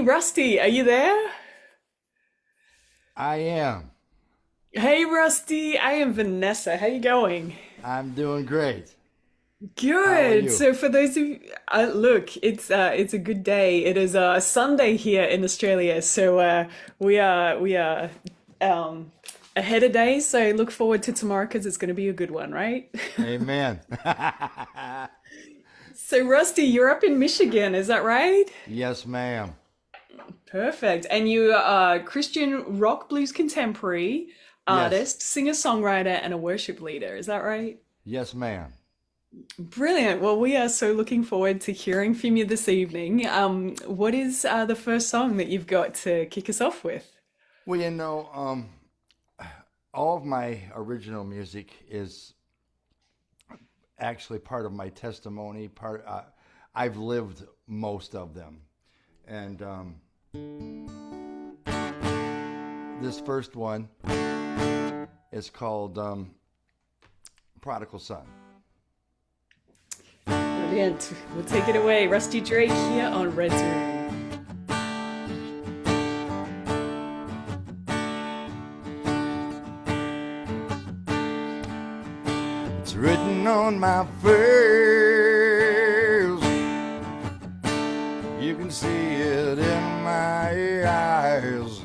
Rusty, are you there? I am. Hey, Rusty, I am Vanessa. How you going? I'm doing great. How are Good. you? So for those of you, look, it's a good day. It is Sunday here in Australia, so we are um ahead of days. So look forward to tomorrow because it's going to be a good one, right? Amen. So Rusty, you're up in Michigan, is that right? Yes, ma'am. Perfect. And you are a Christian rock blues contemporary Yes. artist, singer-songwriter, and a worship leader. Is that right? Yes, ma'am. Brilliant. Well, we are so looking forward to hearing from you this evening. What is the first song that you've got to kick us off with? Well, all of my original music is actually part of my testimony. I've lived most of them, and this first one is called "Prodigal Son." Brilliant. We'll take it away. Rusty Drake here on Red Room. It's written on my face. You can see it in my eyes.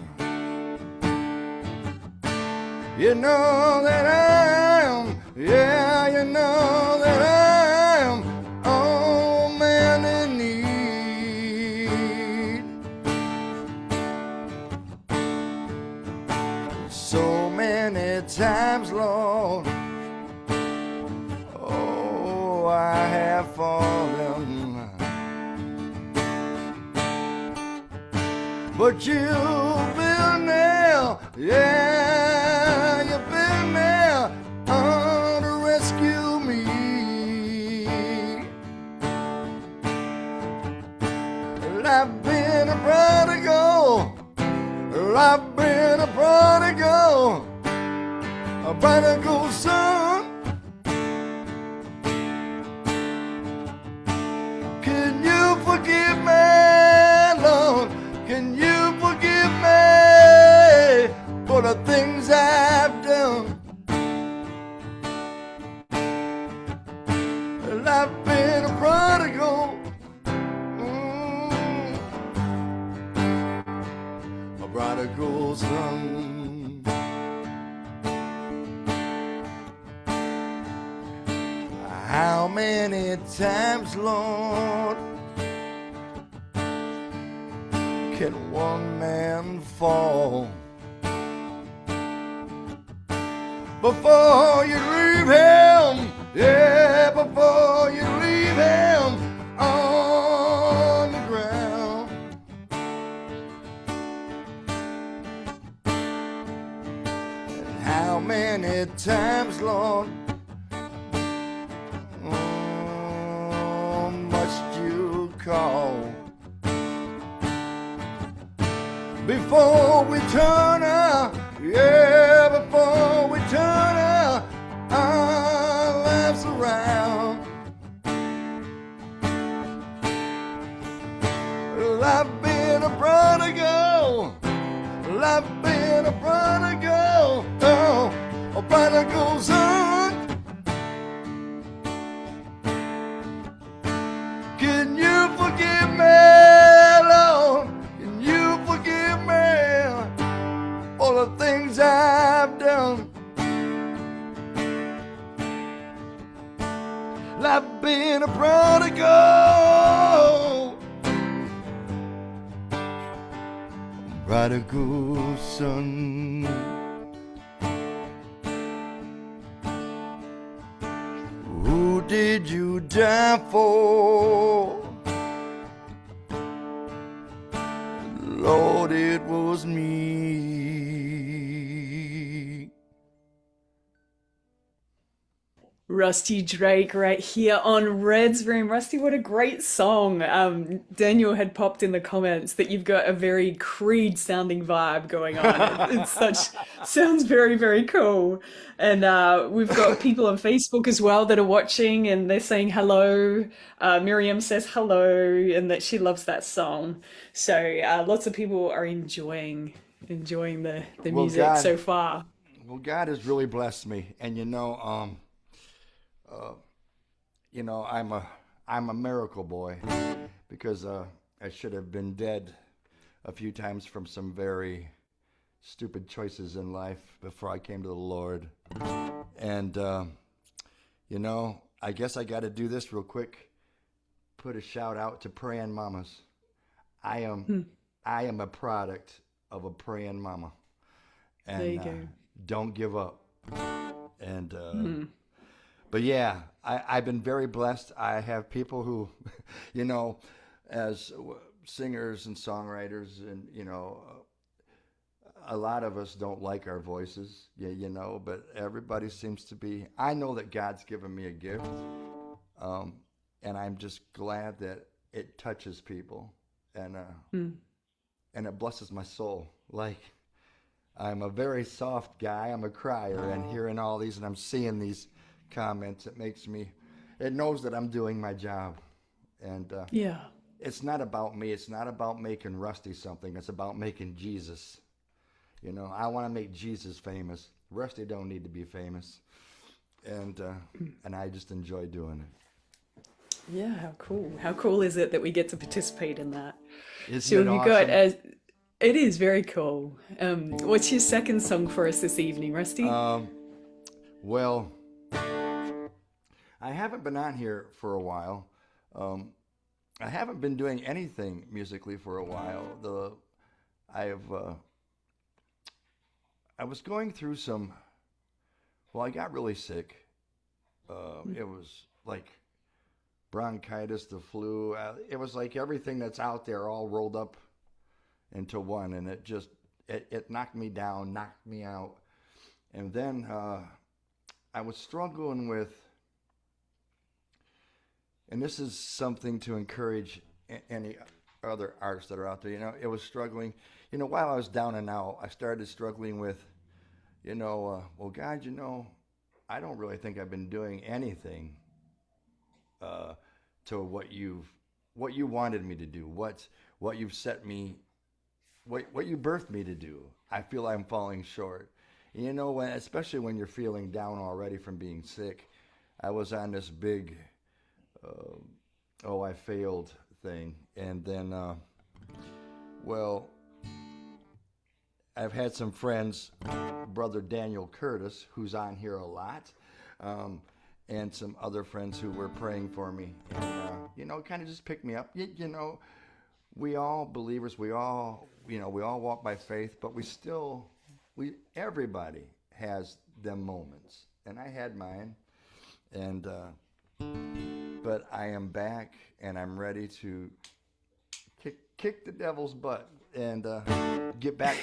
You know that I am, yeah, you know that I am all man in need. So many times, Lord, oh, I have fallen, but you've been there, yeah, you've been there to rescue me. Well, I've been a prodigal, well, I've been a prodigal son. Can you forgive me, Lord? Can you forgive me for the things I've done? Well, I've been a prodigal, a prodigal son. How many times, Lord, can one man fall before you leave him? Yeah, before you leave him on the ground. And how many times, Lord, must you call before we turn our, yeah, before we turn our lives around? Well, I've been a prodigal, well, I've been a prodigal, oh, a prodigal son. Can you forgive me, Lord? Can you forgive me for the things I've done? I've been a prodigal son. Who did you die for? Lord, it was me. Rusty Drake right here on Red's Room. Rusty, what a great song. Daniel had popped in the comments that you've got a very Creed sounding vibe going on. It's such, sounds very, very cool. And we've got people on Facebook as well that are watching and they're saying hello. Miriam says hello and that she loves that song. So lots of people are enjoying the Well, music so far. God has really blessed me, and I'm a miracle boy because I should have been dead a few times from some very stupid choices in life before I came to the Lord. And I guess I got to do this real quick. Put a shout out to praying mamas. I am I am a product of a praying mama, There you and go. don't give up. And but yeah, I've been very blessed. I have people who, you know, as singers and songwriters, and a lot of us don't like our voices, but everybody seems to be. I know that God's given me a gift, and I'm just glad that it touches people, and it blesses my soul. Like, I'm a very soft guy. I'm a crier, and hearing all these, and I'm seeing these comments, it knows that I'm doing my job, and Yeah. it's not about me. It's not about making Rusty something. It's about making Jesus. I want to make Jesus famous. Rusty don't need to be famous, and I just enjoy doing it. Yeah, how cool. How cool is it that we get to participate in that? So Isn't it have you got awesome? it is very cool. What's your second song for us this evening, Rusty? Well, I haven't been on here for a while. I haven't been doing anything musically for a while. I was going through some. Well, I got really sick. It was like bronchitis, the flu. It was like everything that's out there all rolled up into one, and it knocked me down, knocked me out. And then I was struggling with, and this is something to encourage any other artists that are out there. It was struggling. While I was down and out, I started struggling with, well, God, I don't really think I've been doing anything to what you wanted me to do, what you've set me, what you birthed me to do. I feel I'm falling short. Especially when you're feeling down already from being sick. I was on this big, I failed thing, and then, well, I've had some friends, Brother Daniel Curtis, who's on here a lot, and some other friends who were praying for me, and kind of just picked me up. We all believers, we all walk by faith, but everybody has them moments, and I had mine, and but I am back, and I'm ready to kick the devil's butt and get back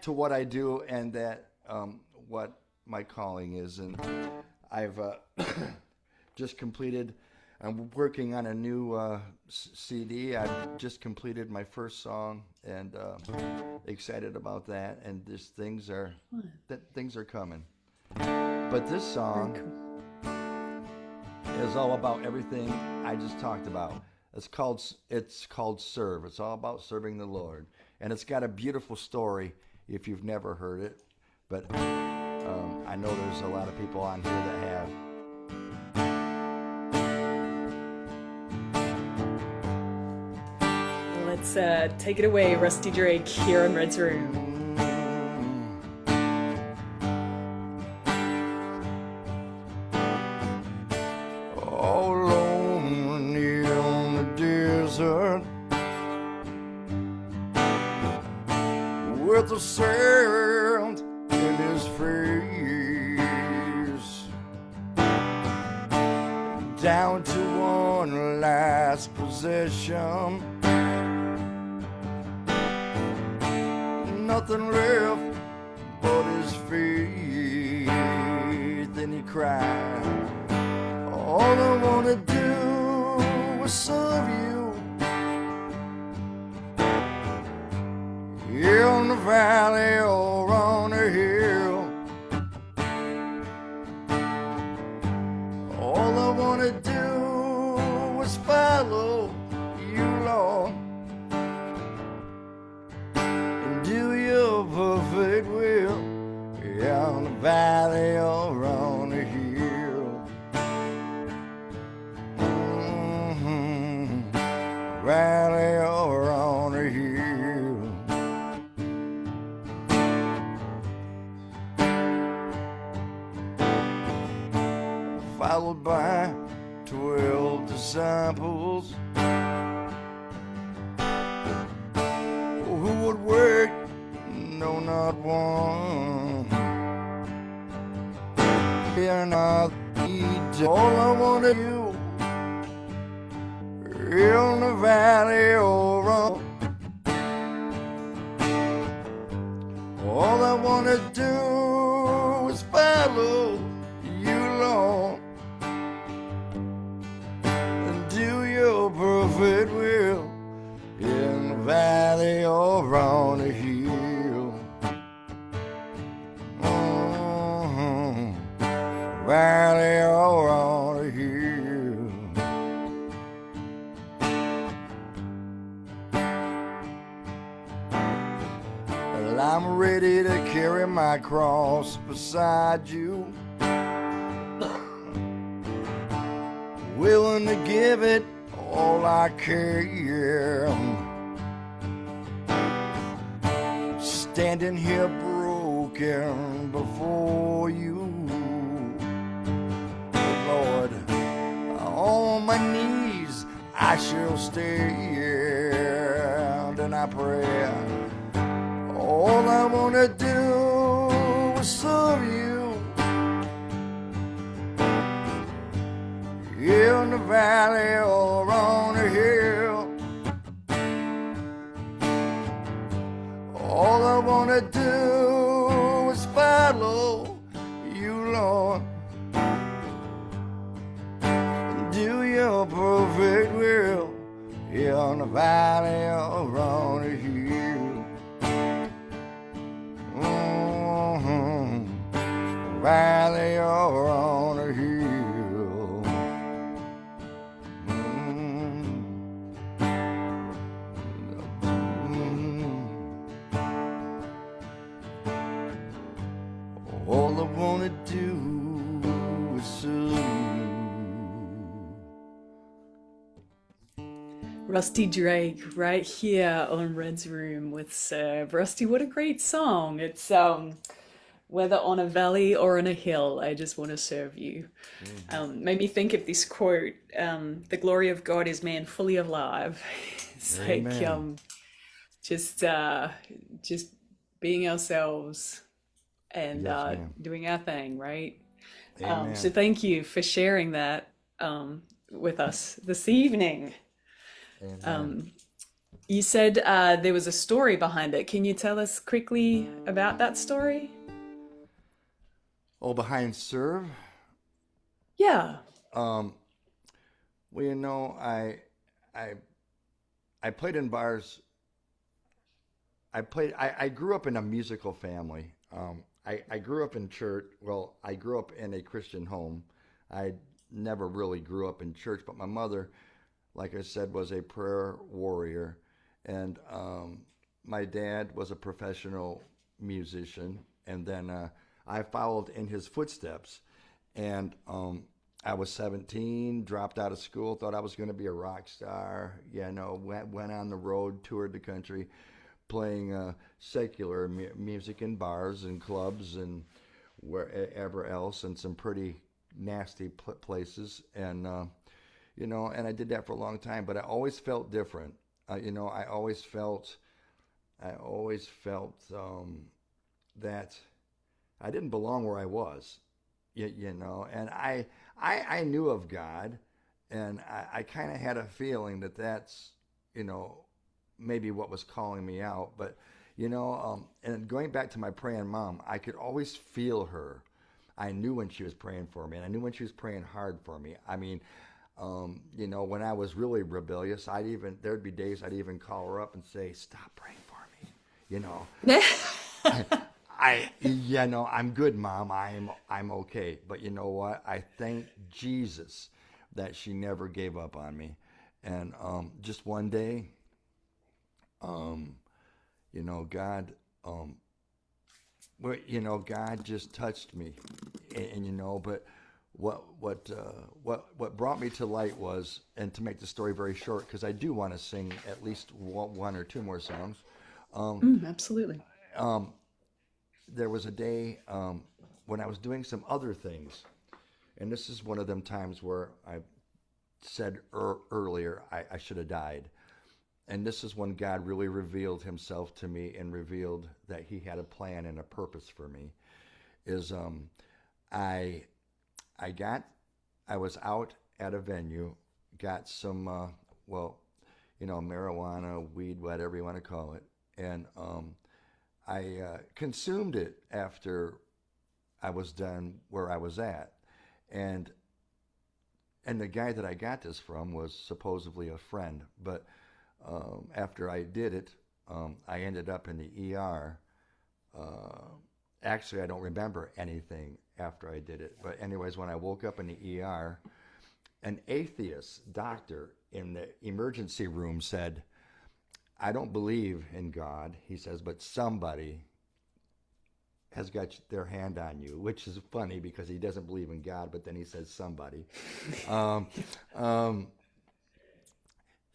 to what I do, and that what my calling is. And I've just completed. I'm working on a new CD. I've just completed my first song, and excited about that. And things are coming. But this Very song cool. is all about everything I just talked about. It's called Serve. It's all about serving the Lord, and it's got a beautiful story. If you've never heard it, but I know there's a lot of people on here that have. Let's take it away, Rusty Drake, here on Red's Room. All lonely on the desert with the sand in his face, down to one last possession, nothing left but his faith. Then he cry. All I wanna do is serve you. Here on the valley or on the hill. All I wanna do is follow you, Lord, and do your perfect will. Here on the valley or on the hill. Valley or on the hill. Followed by 12 disciples who would work, no, not one. They're not eat. All I want to do in the valley or on. All I want to do is follow you, Lord, and do your perfect will in the valley or on the hill. Valley or on the hill. Well, I'm ready to carry my cross beside you, willing to give it all I can. Standing here broken before you, Lord, on my knees I shall stand, and I pray. All I wanna do is serve you in the valley or on the hill. All I wanna do is follow you, Lord, and do your perfect will in the valley or on the hill. Valley or on a hill. All I wanna do is serve you. Rusty Drake right here on Red's Room with Serve. Rusty, what a great song. It's whether on a valley or on a hill, I just want to serve you. Made me think of this quote, the glory of God is man fully alive. It's like Amen. just being ourselves and Yes, ma'am. doing our thing, right? So Amen. thank you for sharing that with us this evening. Amen. You said there was a story behind it. Can you tell us quickly about that story? Oh, behind serve? Yeah. Um, well, I I played in bars. I grew up in a musical family. I grew up in church. Well, I grew up in a Christian home. I never really grew up in church, but my mother, like I said, was a prayer warrior. And my dad was a professional musician. And then I followed in his footsteps. And I was 17, dropped out of school, thought I was going to be a rock star. Went on the road, toured the country, playing secular music in bars and clubs and wherever else, and some pretty nasty places. And and I did that for a long time. But I always felt different. I always felt, that I didn't belong where I was. And I knew of God, and I kind of had a feeling that that's, maybe what was calling me out. But, and going back to my praying mom, I could always feel her. I knew when she was praying for me, and I knew when she was praying hard for me. I mean, you know, when I was really rebellious, there'd be days I'd even call her up and say, "Stop praying for me," you know. You know, I'm good, Mom. I'm okay. But you know what? I thank Jesus that she never gave up on me. And just one day, you know, God just touched me, and you know, but what brought me to light was, and to make the story very short, because I do want to sing at least one or two more songs. Absolutely. There was a day when I was doing some other things, and this is one of them times where I said earlier I should have died. And this is when God really revealed himself to me and revealed that he had a plan and a purpose for me. Is I was out at a venue, got some well, you know, marijuana, weed, whatever you want to call it, and I consumed it after I was done where I was at, and the guy that I got this from was supposedly a friend, but after I did it, I ended up in the ER. Actually, I don't remember anything after I did it, but anyways, when I woke up in the ER, an atheist doctor in the emergency room said, "I don't believe in God," he says, "but somebody has got their hand on you," which is funny because he doesn't believe in God, but then he says somebody. um, um,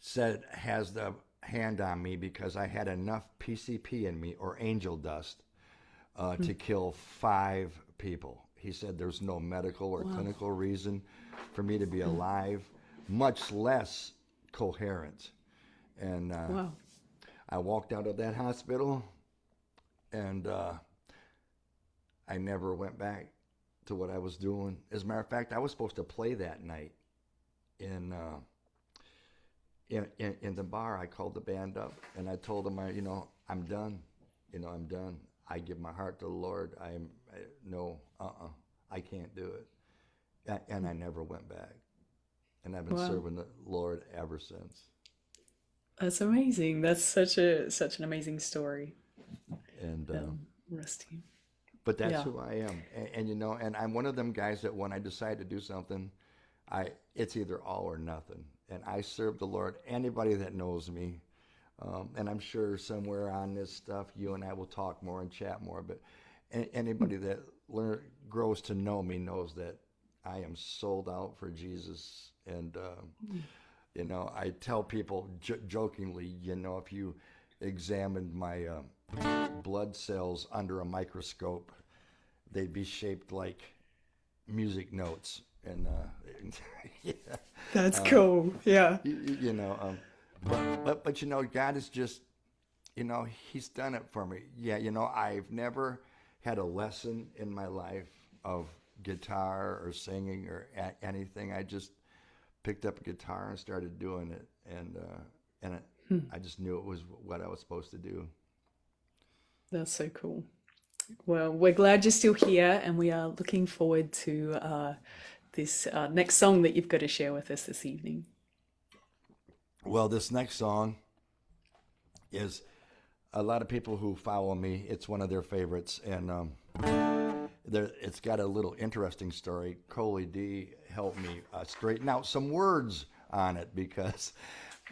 Said has the hand on me because I had enough PCP in me, or angel dust, to kill 5 people. He said there's no medical or clinical reason for me to be alive, much less coherent. And I walked out of that hospital, and I never went back to what I was doing. As a matter of fact, I was supposed to play that night in the bar. I called the band up and I told them, I'm done. I'm done. I give my heart to the Lord. I can't do it. And I never went back. And I've been serving the Lord ever since. That's amazing. That's such an amazing story. And Rusty. But that's who I am. And I'm one of them guys that when I decide to do something, it's either all or nothing. And I serve the Lord. Anybody that knows me, and I'm sure somewhere on this stuff, you and I will talk more and chat more, but anybody that grows to know me knows that I am sold out for Jesus. And, I tell people jokingly, if you examined my blood cells under a microscope, they'd be shaped like music notes. And that's cool. Yeah. But God is just, he's done it for me. Yeah. I've never had a lesson in my life of guitar or singing or anything. I just picked up a guitar and started doing it. And I just knew it was what I was supposed to do. That's so cool. Well, we're glad you're still here, and we are looking forward to this next song that you've got to share with us this evening. Well, this next song is a lot of people who follow me. It's one of their favorites, and it's got a little interesting story. Coley D helped me straighten out some words on it because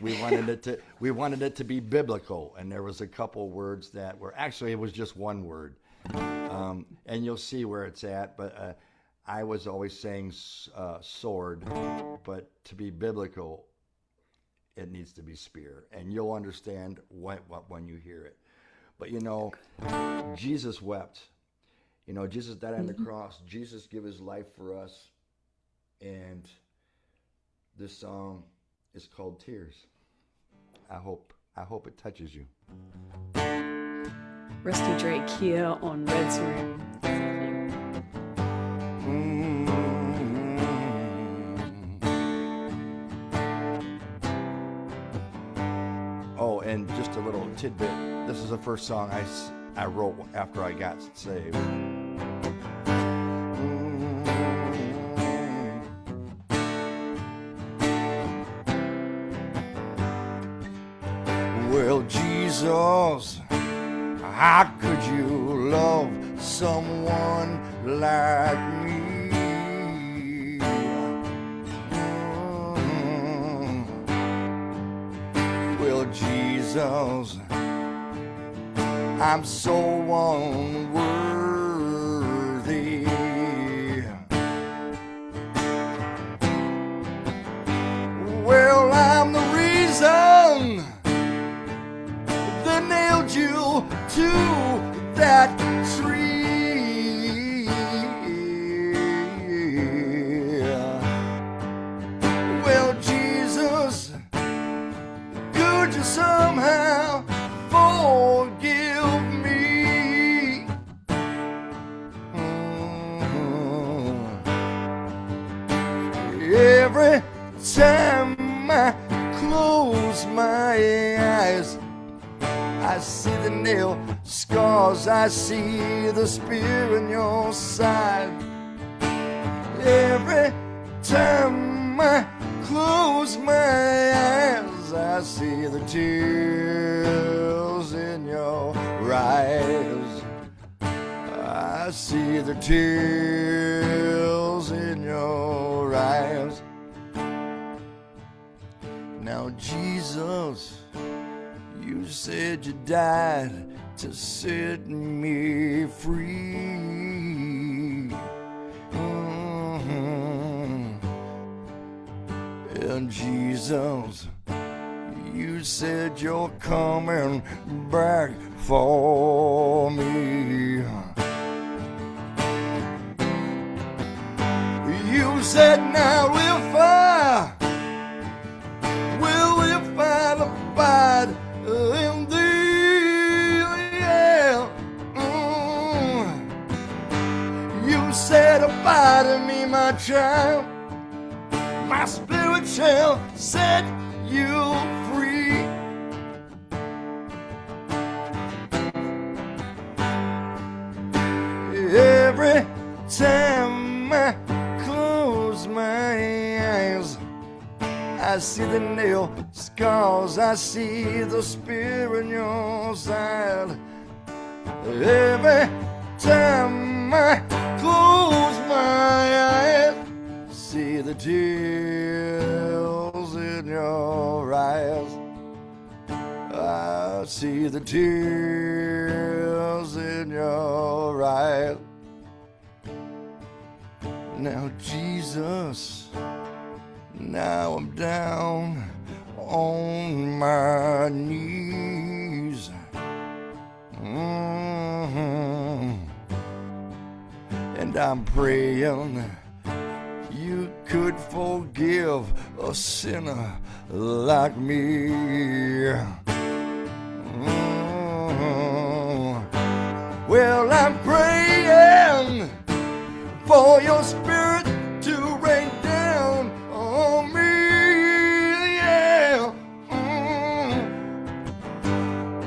we wanted it to be biblical, and there was a couple words that were actually it was just one word, and you'll see where it's at, but. I was always saying sword, but to be biblical, it needs to be spear. And you'll understand when you hear it. But Jesus wept. Jesus died on the cross. Jesus gave his life for us. And this song is called Tears. I hope it touches you. Rusty Drake here on Red's Room. Oh, and just a little tidbit. This is the first song I wrote after I got saved. Jesus, how could you love someone like me? Well, Jesus, I'm so unworthy. Well, I'm the reason they nailed you to that tree. Well, Jesus, could you somehow forgive me? Every time I close my eyes, I see the nail scars, I see the spear in your side. Every time I close my eyes, I see the tears in your eyes. I see the tears in your eyes. Now, Jesus, you said you died to set me free. And Jesus, you said you're coming back for me. You said now if I'll abide in thee, yeah. You said abide in me, my child. My spirit shall set you free. Every time I close my eyes, I see the nail scars, I see the spear in your side. Every time I close my eyes, see the tears in your eyes. I see the tears in your eyes. Now, Jesus, now I'm down on my knees. And I'm praying you could forgive a sinner like me. Well, I'm praying for your spirit to rain down on me, yeah.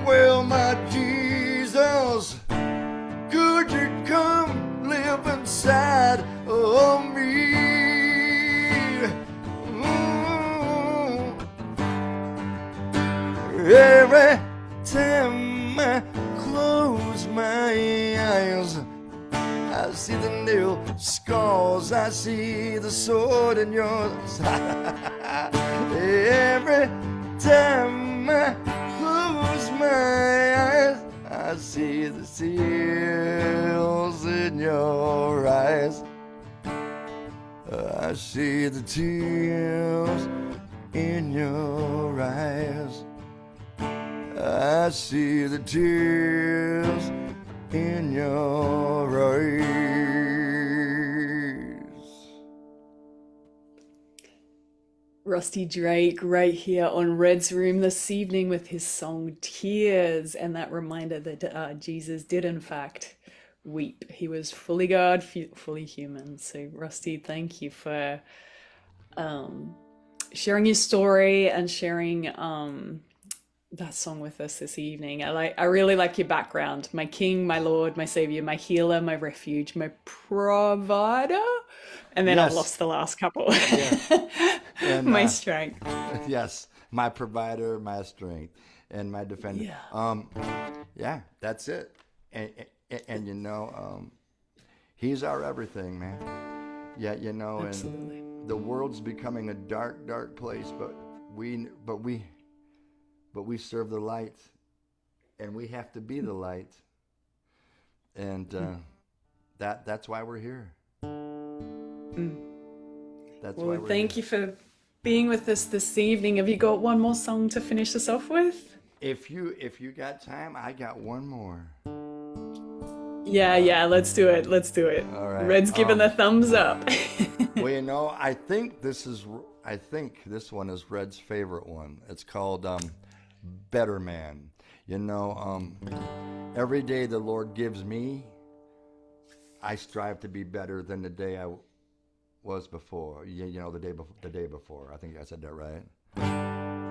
Well, my Jesus, could you come live inside of me? Every time I close my eyes, I see the nail scars, I see the sword in your side. Every time I close my eyes, I see the tears in your eyes. I see the tears in your eyes. I see the tears in your eyes. Rusty Drake right here on Red's Room this evening with his song Tears, and that reminder that Jesus did in fact weep. He was fully God, fully human. So Rusty, thank you for sharing your story and sharing that song with us this evening. I really like your background. My King, my Lord, my Savior, my healer, my refuge, my provider. And then I've Yes, lost the last couple. yes. And My strength. yes, my provider, my strength. and my defender. Yeah. Yeah, that's it. And you know, he's our everything, man. Yeah, you know, Absolutely. and the world's becoming a dark, dark place, but we serve the light, and we have to be the light, and that's why we're here. That's why Well, we're thank here. you for being with us this evening. Have you got one more song to finish us off with? If you got time, I got one more. Yeah, let's do it. Let's do it. All right. Red's giving the thumbs up. Well, you know, I think this one is Red's favorite one. It's called Better Man. You know, every day the Lord gives me, I strive to be better than the day I was before. You know, the day before. I think I said that right.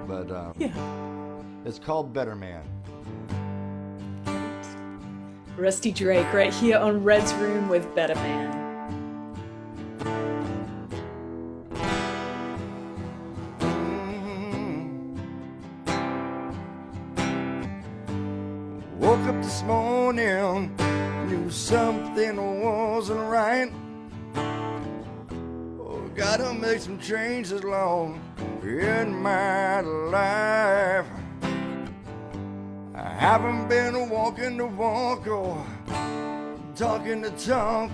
But Yeah. it's called Better Man. Rusty Drake right here on Red's Room with Better Man. Woke up this morning, knew something wasn't right. Oh, gotta make some changes along in my life. I haven't been walking the walk or talking the talk.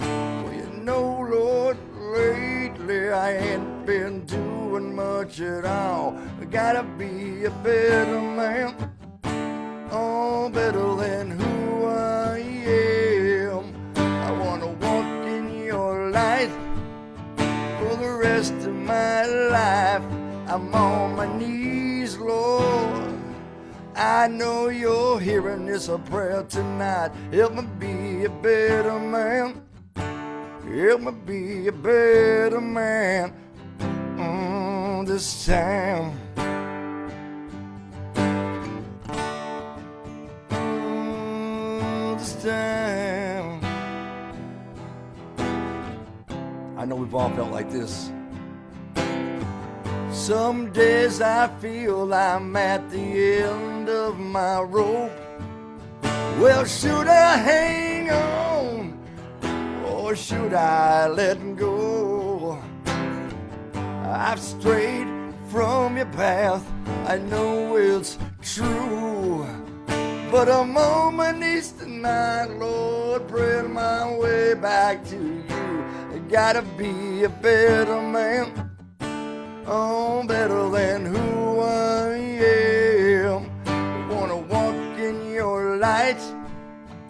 Well, you know, Lord, lately I ain't been doing much at all. I gotta be a better man. Oh, better than who I am. I wanna walk in your light for the rest of my life. I'm on my knees, Lord. I know you're hearing this a prayer tonight. Help me be a better man. Help me be a better man this time. Time. I know we've all felt like this. Some days I feel I'm at the end of my rope. Well, should I hang on or should I let go? I've strayed from your path, I know it's true. But I'm on my knees tonight, Lord, praying my way back to you. I gotta be a better man, oh, better than who I am. I wanna walk in your light,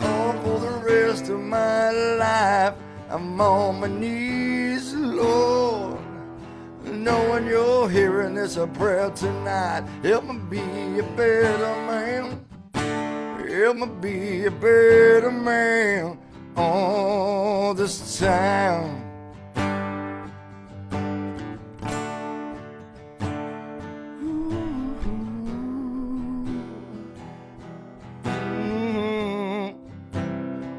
oh, for the rest of my life. I'm on my knees, Lord, knowing you're hearing this a prayer tonight. Help me be a better man. Help me be a better man all this time.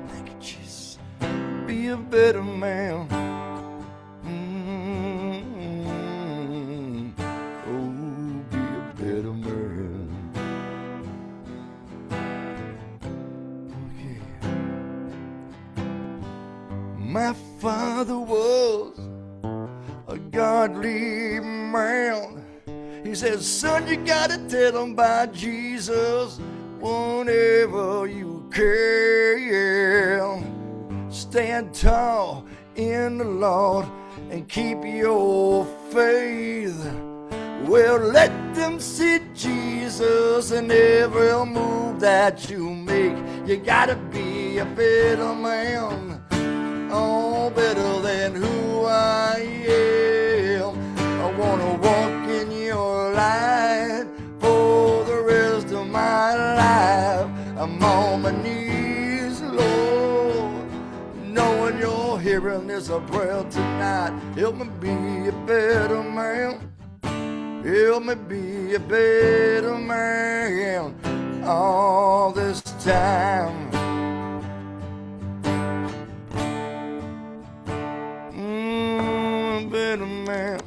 Thank you, Jesus. Be a better man. Oh, be a better man. My father was a godly man. He said, son, you gotta tell them about Jesus whenever you can. Stand tall in the Lord and keep your faith. Well, let them see Jesus in every move that you make. You gotta be a better man. Oh, better than who I am. I wanna walk in your light for the rest of my life. I'm on my knees, Lord, knowing you're hearing this a prayer tonight. Help me be a better man. Help me be a better man all this time. Better man.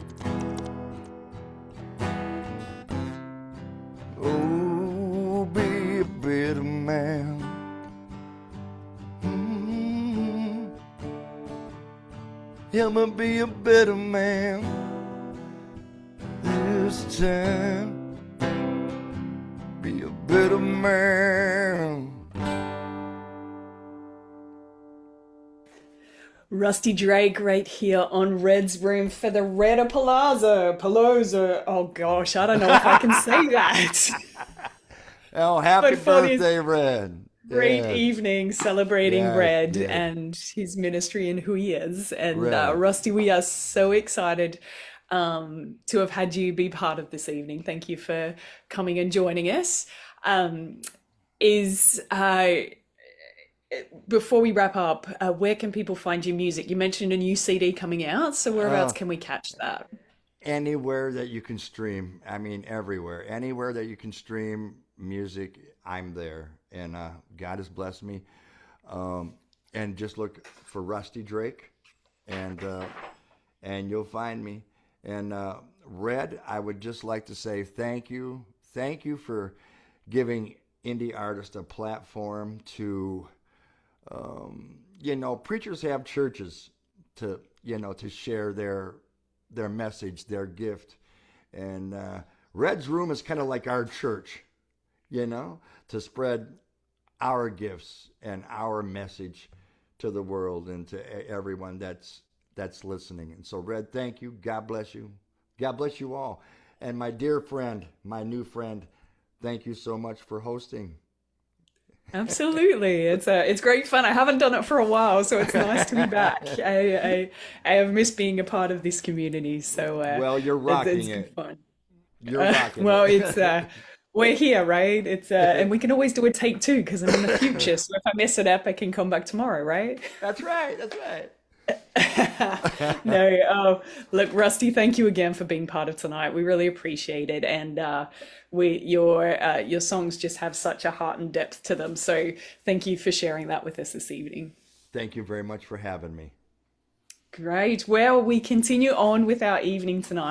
Oh, I'ma be a better man this time. Be a better man. Rusty Drake right here on Red's Room for the Reda Palooza. Oh gosh, I don't know if I can say that. Oh, happy But for this birthday, Red. great Yes, evening celebrating yes, Red yes. and his ministry and who he is. And Red. Rusty, we are so excited to have had you be part of this evening. Thank you for coming and joining us. Um, is Before we wrap up, where can people find your music? You mentioned a new CD coming out, so whereabouts Uh, can we catch that? Anywhere that you can stream, I mean, everywhere. Anywhere that you can stream music, I'm there. And God has blessed me. Um, and just look for Rusty Drake, and you'll find me. And Red, I would just like to say thank you for giving indie artists a platform to, preachers have churches to, to share their message, their gift, and Red's Room is kind of like our church, to spread our gifts and our message to the world and to everyone that's listening. And so, Red, thank you. God bless you. God bless you all. And my dear friend, my new friend, thank you so much for hosting. Absolutely. It's great fun. I haven't done it for a while, so it's nice to be back. I have missed being a part of this community, so Well, you're it's rocking good it. fun. You're rocking Well, it's it. we're here, right? It's and we can always do a take two because I'm in the future. So if I mess it up, I can come back tomorrow, right? That's right. That's right. No, oh, look, Rusty, thank you again for being part of tonight. We really appreciate it, and we your songs just have such a heart and depth to them. So thank you for sharing that with us this evening. Thank you very much for having me. Great. Well, we continue on with our evening tonight.